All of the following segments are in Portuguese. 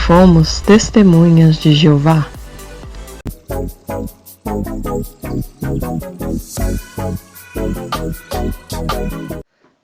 fomos testemunhas de Jeová.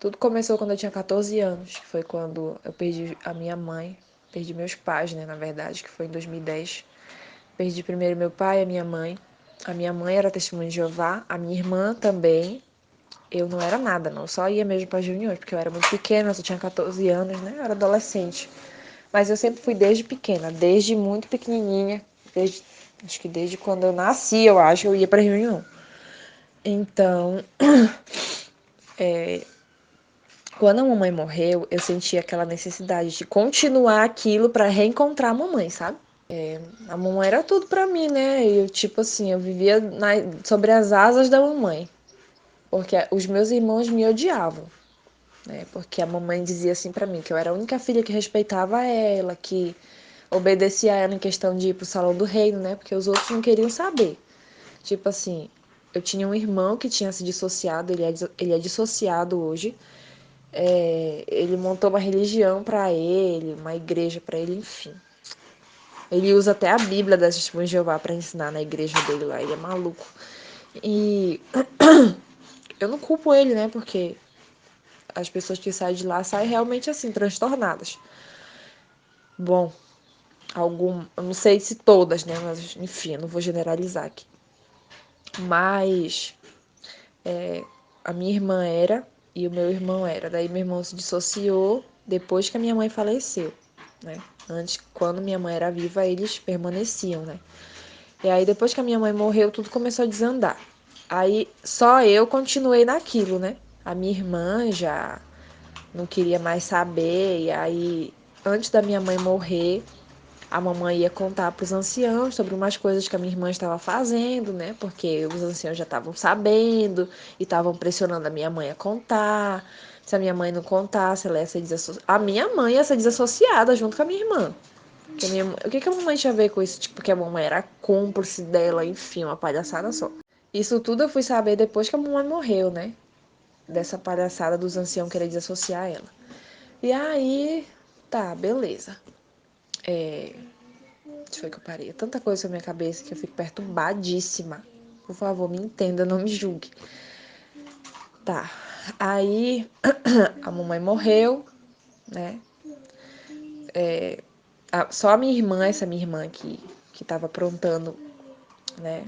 Tudo começou quando eu tinha 14 anos, que foi quando eu perdi a minha mãe, perdi meus pais, né, na verdade, que foi em 2010. Perdi primeiro meu pai e a minha mãe. A minha mãe era testemunha de Jeová, a minha irmã também. Eu não era nada, não, eu só ia mesmo para as reuniões, porque eu era muito pequena, eu só tinha 14 anos, né, eu era adolescente. Mas eu sempre fui desde pequena, desde muito pequenininha, acho que desde quando eu nasci, eu ia para reunião. Então, quando a mamãe morreu, eu senti aquela necessidade de continuar aquilo para reencontrar a mamãe, sabe? A mamãe era tudo para mim, né? E eu, tipo assim, eu vivia sobre as asas da mamãe. Porque os meus irmãos me odiavam, né? Porque a mamãe dizia assim para mim que eu era a única filha que respeitava ela, que obedecia a ela em questão de ir pro salão do reino, né? Porque os outros não queriam saber. Tipo assim, eu tinha um irmão que tinha se dissociado, ele é dissociado hoje. Ele montou uma religião para ele, uma igreja para ele, enfim. Ele usa até a Bíblia das Testemunhas de Jeová para ensinar na igreja dele lá, ele é maluco. E eu não culpo ele, né? Porque as pessoas que saem de lá saem realmente assim, transtornadas. Bom, eu não sei se todas, né? Mas enfim, eu não vou generalizar aqui. Mas a minha irmã era e o meu irmão era. Daí meu irmão se dissociou depois que a minha mãe faleceu, né? Antes, quando minha mãe era viva, eles permaneciam, né? E aí depois que a minha mãe morreu, tudo começou a desandar. Aí só eu continuei naquilo, né? A minha irmã já não queria mais saber. E aí, antes da minha mãe morrer, a mamãe ia contar para os anciãos sobre umas coisas que a minha irmã estava fazendo, né? Porque os anciãos já estavam sabendo e estavam pressionando a minha mãe a contar. Se a minha mãe não contasse, ela ia ser desassociada. A minha mãe ia ser desassociada junto com a minha irmã. O que a mamãe tinha a ver com isso? Tipo, que a mamãe era cúmplice dela, enfim, uma palhaçada só. Isso tudo eu fui saber depois que a mamãe morreu, né? Dessa palhaçada dos anciãos querer desassociar ela. E aí, tá, beleza. Deixa eu ver que eu parei. Tanta coisa na minha cabeça que eu fico perturbadíssima. Por favor, me entenda, não me julgue. Tá. Aí a mamãe morreu, né? Só a minha irmã, essa minha irmã que tava aprontando, né?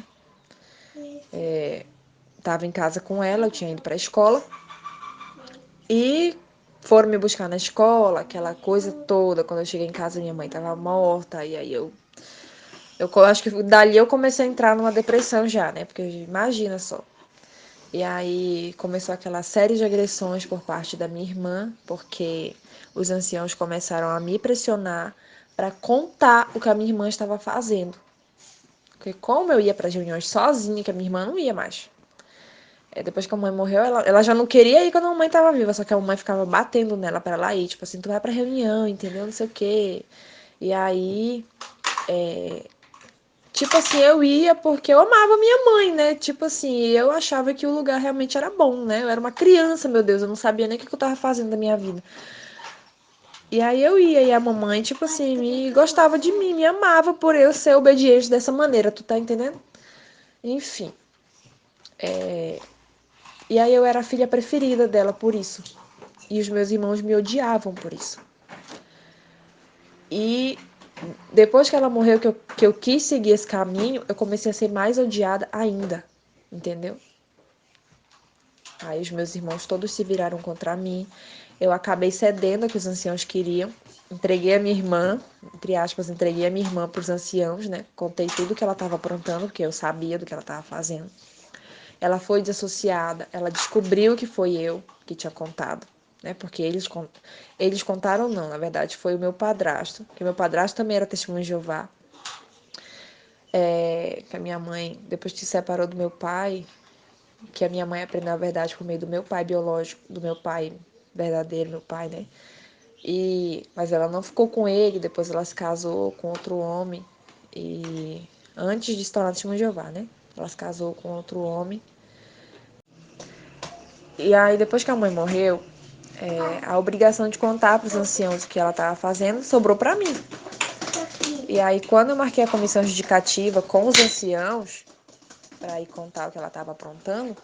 Tava em casa com ela, eu tinha ido pra escola. E foram me buscar na escola, aquela coisa toda. Quando eu cheguei em casa, minha mãe tava morta. E aí eu acho que dali eu comecei a entrar numa depressão já, né? Porque imagina só. E aí começou aquela série de agressões por parte da minha irmã, porque os anciãos começaram a me pressionar para contar o que a minha irmã estava fazendo. Porque como eu ia para as reuniões sozinha, que a minha irmã não ia mais. Depois que a mãe morreu, ela já não queria ir quando a mãe tava viva, só que a mãe ficava batendo nela para ela ir, tipo assim, tu vai pra reunião, entendeu? Não sei o quê. E aí, tipo assim, eu ia porque eu amava minha mãe, né? Tipo assim, eu achava que o lugar realmente era bom, né? Eu era uma criança, meu Deus, eu não sabia nem o que eu tava fazendo da minha vida. E aí eu ia, e a mamãe, tipo assim, me gostava de mim, me amava por eu ser obediente dessa maneira, tu tá entendendo? Enfim. E aí eu era a filha preferida dela por isso. E os meus irmãos me odiavam por isso. E depois que ela morreu, que eu quis seguir esse caminho, eu comecei a ser mais odiada ainda. Entendeu? Aí os meus irmãos todos se viraram contra mim. Eu acabei cedendo ao que os anciãos queriam. Entreguei a minha irmã, entre aspas, entreguei a minha irmã para os anciãos, né? Contei tudo que ela estava aprontando, porque eu sabia do que ela estava fazendo. Ela foi desassociada, ela descobriu que foi eu que tinha contado, né? Porque eles contaram não, na verdade foi o meu padrasto, que meu padrasto também era testemunho de Jeová. Que a minha mãe, depois que se separou do meu pai, que a minha mãe aprendeu a verdade por meio do meu pai biológico, do meu pai verdadeiro, meu pai, né? Mas ela não ficou com ele, depois ela se casou com outro homem. E antes de se tornar testemunha de Jeová, né? Ela se casou com outro homem. E aí, depois que a mãe morreu, a obrigação de contar para os anciãos o que ela estava fazendo sobrou para mim. E aí, quando eu marquei a comissão judicativa com os anciãos, para ir contar o que ela estava aprontando,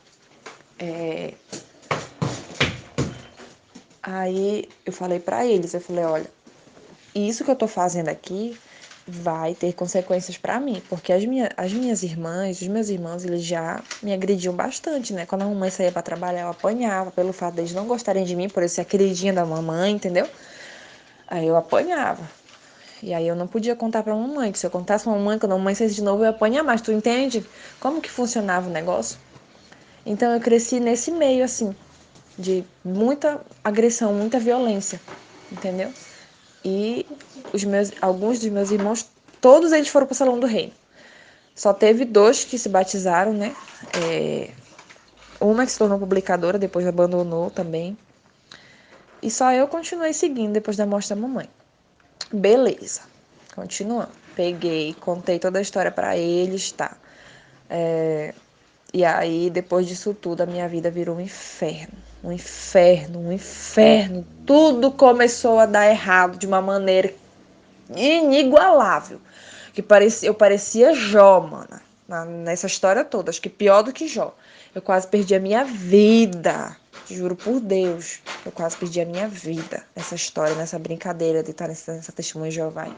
aí eu falei para eles, eu falei, olha, isso que eu tô fazendo aqui vai ter consequências para mim, porque as minhas irmãs, os meus irmãos, eles já me agrediam bastante, né? Quando a mamãe saía para trabalhar, eu apanhava pelo fato deles não gostarem de mim, por eu ser a queridinha da mamãe, entendeu? Aí eu apanhava. E aí eu não podia contar pra mamãe, que se eu contasse pra mamãe, quando a mamãe saísse de novo, eu ia apanhar mais. Tu entende como que funcionava o negócio? Então eu cresci nesse meio, assim, de muita agressão, muita violência, entendeu? E alguns dos meus irmãos, todos eles foram pro Salão do Reino. Só teve dois que se batizaram, né? Uma que se tornou publicadora, depois abandonou também. E só eu continuei seguindo depois da morte da mamãe. Beleza, continuando. Peguei, contei toda a história pra eles, tá? E aí, depois disso tudo, a minha vida virou um inferno. Um inferno, um inferno. Tudo começou a dar errado de uma maneira inigualável. Eu parecia Jó, mano. Nessa história toda. Acho que pior do que Jó. Eu quase perdi a minha vida. Juro por Deus. Eu quase perdi a minha vida nessa história, nessa brincadeira de estar nessa testemunha de Jeová.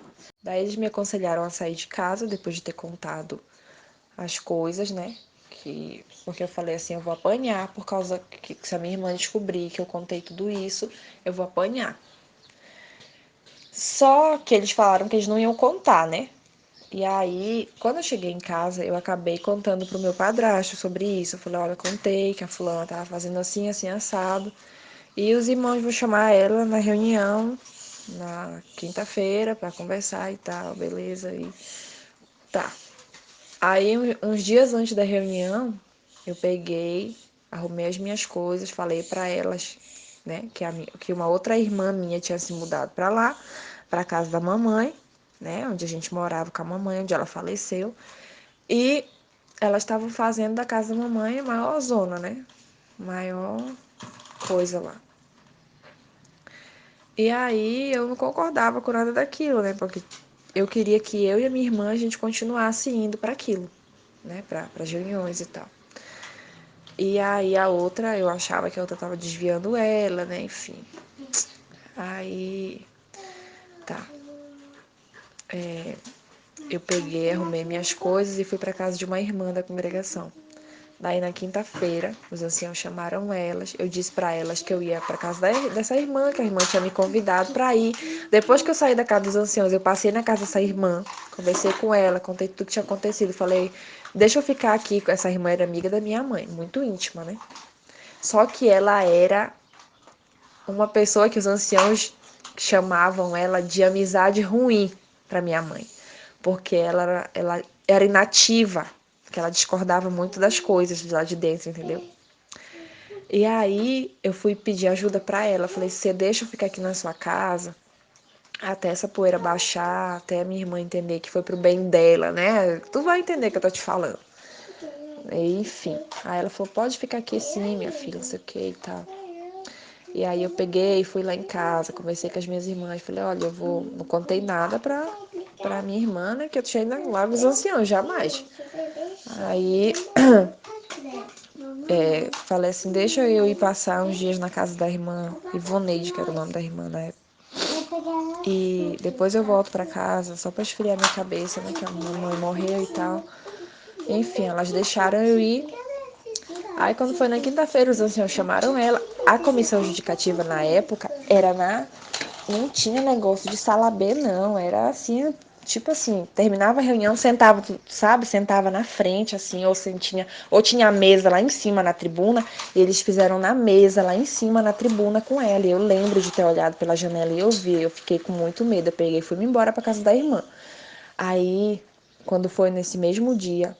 Daí eles me aconselharam a sair de casa depois de ter contado as coisas, né? Porque eu falei assim, eu vou apanhar por causa que se a minha irmã descobrir que eu contei tudo isso, eu vou apanhar. Só que eles falaram que eles não iam contar, né? E aí, quando eu cheguei em casa, eu acabei contando pro meu padrasto sobre isso. Eu falei, olha, eu contei que a fulana tava fazendo assim, assim, assado. E os irmãos vão chamar ela na reunião, na quinta-feira, para conversar e tal, beleza? E tá. Aí, uns dias antes da reunião, eu peguei, arrumei as minhas coisas, falei para elas, né, que uma outra irmã minha tinha se mudado para lá, para casa da mamãe, né, onde a gente morava com a mamãe, onde ela faleceu. E elas estavam fazendo da casa da mamãe a maior zona, né? Maior coisa lá. E aí eu não concordava com nada daquilo, né? Porque eu queria que eu e a minha irmã a gente continuasse indo para aquilo, né? Para as reuniões e tal. E aí a outra, eu achava que a outra tava desviando ela, né? Enfim. Aí, tá. Eu peguei, arrumei minhas coisas e fui para casa de uma irmã da congregação. Daí na quinta-feira, os anciãos chamaram elas. Eu disse para elas que eu ia para casa dessa irmã, que a irmã tinha me convidado para ir. Depois que eu saí da casa dos anciãos, eu passei na casa dessa irmã, conversei com ela, contei tudo que tinha acontecido. Falei, deixa eu ficar aqui. Essa irmã era amiga da minha mãe, muito íntima, né? Só que ela era uma pessoa que os anciãos chamavam ela de amizade ruim para minha mãe, porque ela era inativa, que ela discordava muito das coisas de lá de dentro, entendeu? E aí eu fui pedir ajuda para ela, falei, você deixa eu ficar aqui na sua casa até essa poeira baixar, até a minha irmã entender que foi pro bem dela, né? Tu vai entender que eu tô te falando. E, enfim, aí ela falou, pode ficar aqui sim, minha filha, não sei o que e tal. E aí eu peguei, fui lá em casa, conversei com as minhas irmãs, falei, olha, não contei nada pra minha irmã, né, que eu tinha ido lá os anciãos, jamais. Aí falei assim, deixa eu ir passar uns dias na casa da irmã Ivoneide, que era o nome da irmã na época. E depois eu volto pra casa, só pra esfriar minha cabeça, né, que a mamãe morreu e tal. Enfim, elas deixaram eu ir. Aí quando foi na quinta-feira, os anciãos chamaram ela. A comissão judicativa na época era não tinha negócio de sala B, não. Era assim, tipo assim, terminava a reunião, sentava, sabe? Sentava na frente, assim, ou tinha a mesa lá em cima na tribuna, e eles fizeram na mesa lá em cima na tribuna com ela. E eu lembro de ter olhado pela janela e eu vi, eu fiquei com muito medo. Eu peguei e fui embora pra casa da irmã. Aí, quando foi nesse mesmo dia,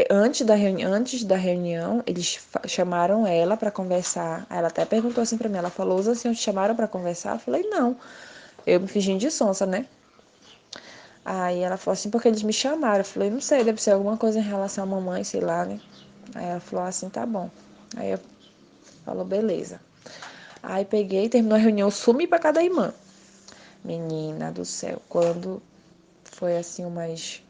antes da reunião, eles chamaram ela para conversar. Ela até perguntou assim para mim, ela falou, os anciãos te chamaram para conversar? Eu falei, não. Eu me fingindo de sonsa, né? Aí ela falou assim, porque eles me chamaram. Eu falei, não sei, deve ser alguma coisa em relação à mamãe, sei lá, né? Aí ela falou assim, tá bom. Aí eu falou, beleza. Aí peguei, terminou a reunião, sumi pra casa da irmã. Menina do céu, quando foi assim umas...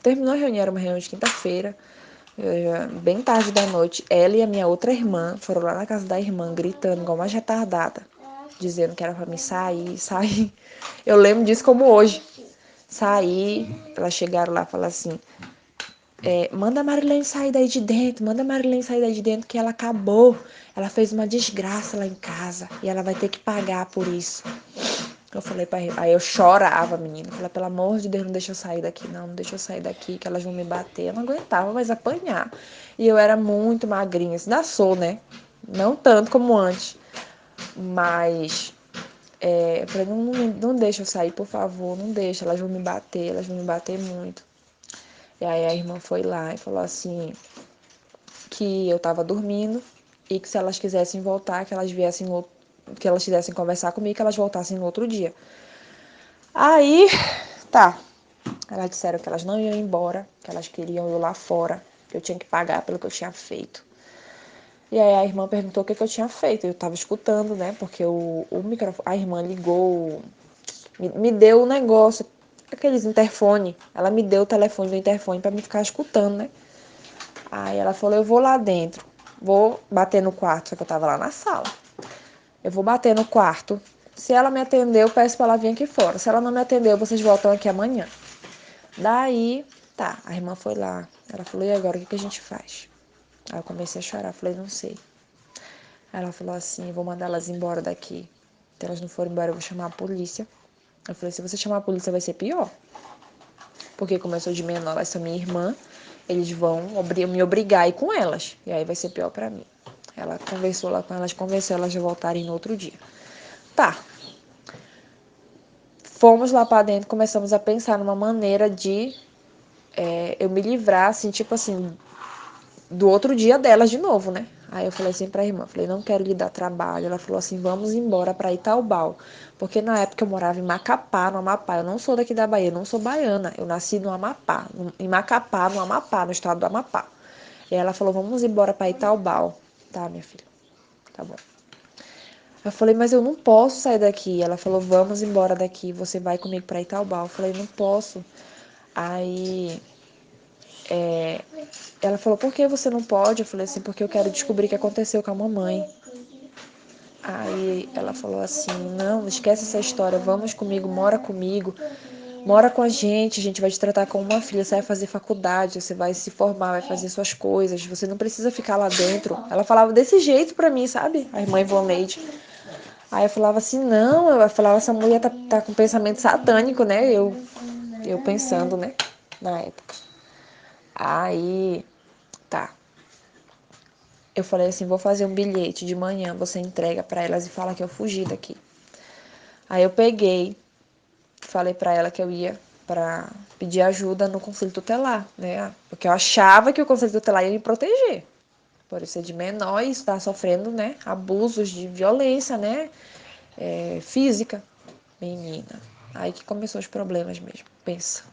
terminou a reunião, era uma reunião de quinta-feira, bem tarde da noite. Ela e a minha outra irmã foram lá na casa da irmã, gritando igual uma retardada, dizendo que era pra mim sair. Eu lembro disso como hoje. Sair, elas chegaram lá e falaram assim, manda a Marilene sair daí de dentro, manda a Marilene sair daí de dentro que ela acabou. Ela fez uma desgraça lá em casa e ela vai ter que pagar por isso. Eu falei pra ele, aí eu chorava, menina. Eu falei, pelo amor de Deus, não deixa eu sair daqui, não deixa eu sair daqui, que elas vão me bater. Eu não aguentava mais apanhar. E eu era muito magrinha, ainda sou, né? Não tanto como antes. Mas eu falei, não deixa eu sair, por favor, não deixa, elas vão me bater muito. E aí a irmã foi lá e falou assim, que eu tava dormindo e que se elas quisessem voltar, que elas viessem, que elas quisessem conversar comigo, que elas voltassem no outro dia. Aí, tá. Elas disseram que elas não iam embora, que elas queriam eu lá fora, que eu tinha que pagar pelo que eu tinha feito. E aí a irmã perguntou o que eu tinha feito. Eu tava escutando, né? Porque o microfone, a irmã ligou, me deu o negócio, aqueles interfone. Ela me deu o telefone do interfone pra me ficar escutando, né? Aí ela falou, eu vou lá dentro, vou bater no quarto, só que eu tava lá na sala. Eu vou bater no quarto. Se ela me atender, eu peço pra ela vir aqui fora. Se ela não me atender, vocês voltam aqui amanhã. Daí, tá, a irmã foi lá. Ela falou, e agora, o que a gente faz? Aí eu comecei a chorar, falei, não sei. Aí ela falou assim, vou mandar elas embora daqui. Se elas não forem embora, eu vou chamar a polícia. Eu falei, se você chamar a polícia, vai ser pior. Porque como eu sou de menor, essa minha irmã, eles vão me obrigar a ir com elas. E aí vai ser pior pra mim. Ela conversou lá com elas, convenceu elas a voltarem no outro dia. Tá. Fomos lá pra dentro, começamos a pensar numa maneira de eu me livrar, assim, tipo assim, do outro dia delas de novo, né? Aí eu falei assim pra irmã, falei, não quero lhe dar trabalho. Ela falou assim, vamos embora pra Itaubal. Porque na época eu morava em Macapá, no Amapá. Eu não sou daqui da Bahia, eu não sou baiana. Eu nasci no Amapá, em Macapá, no Amapá, no estado do Amapá. E ela falou, vamos embora pra Itaubal. Tá, minha filha, tá bom. Eu falei, mas eu não posso sair daqui. Ela falou, vamos embora daqui, você vai comigo pra Itaubal. Eu falei, não posso. Aí ela falou, por que você não pode? Eu falei assim, porque eu quero descobrir o que aconteceu com a mamãe. Aí ela falou assim, não, esquece essa história, vamos comigo, mora com a gente vai te tratar como uma filha, você vai fazer faculdade, você vai se formar, vai fazer suas coisas, você não precisa ficar lá dentro. Ela falava desse jeito pra mim, sabe? A irmã Ivoneide. Aí eu falava assim, não, eu falava, essa mulher tá com pensamento satânico, né? Eu pensando, né? Na época. Aí, tá. Eu falei assim, vou fazer um bilhete de manhã, você entrega pra elas e fala que eu fugi daqui. Aí eu peguei, falei pra ela que eu ia pra pedir ajuda no conselho tutelar, né? Porque eu achava que o conselho tutelar ia me proteger. Por eu ser de menor e estar sofrendo, né? Abusos de violência, né? Física. Menina. Aí que começou os problemas mesmo. Pensa.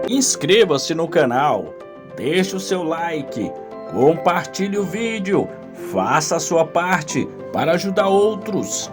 Inscreva-se no canal, deixe o seu like, compartilhe o vídeo, faça a sua parte para ajudar outros.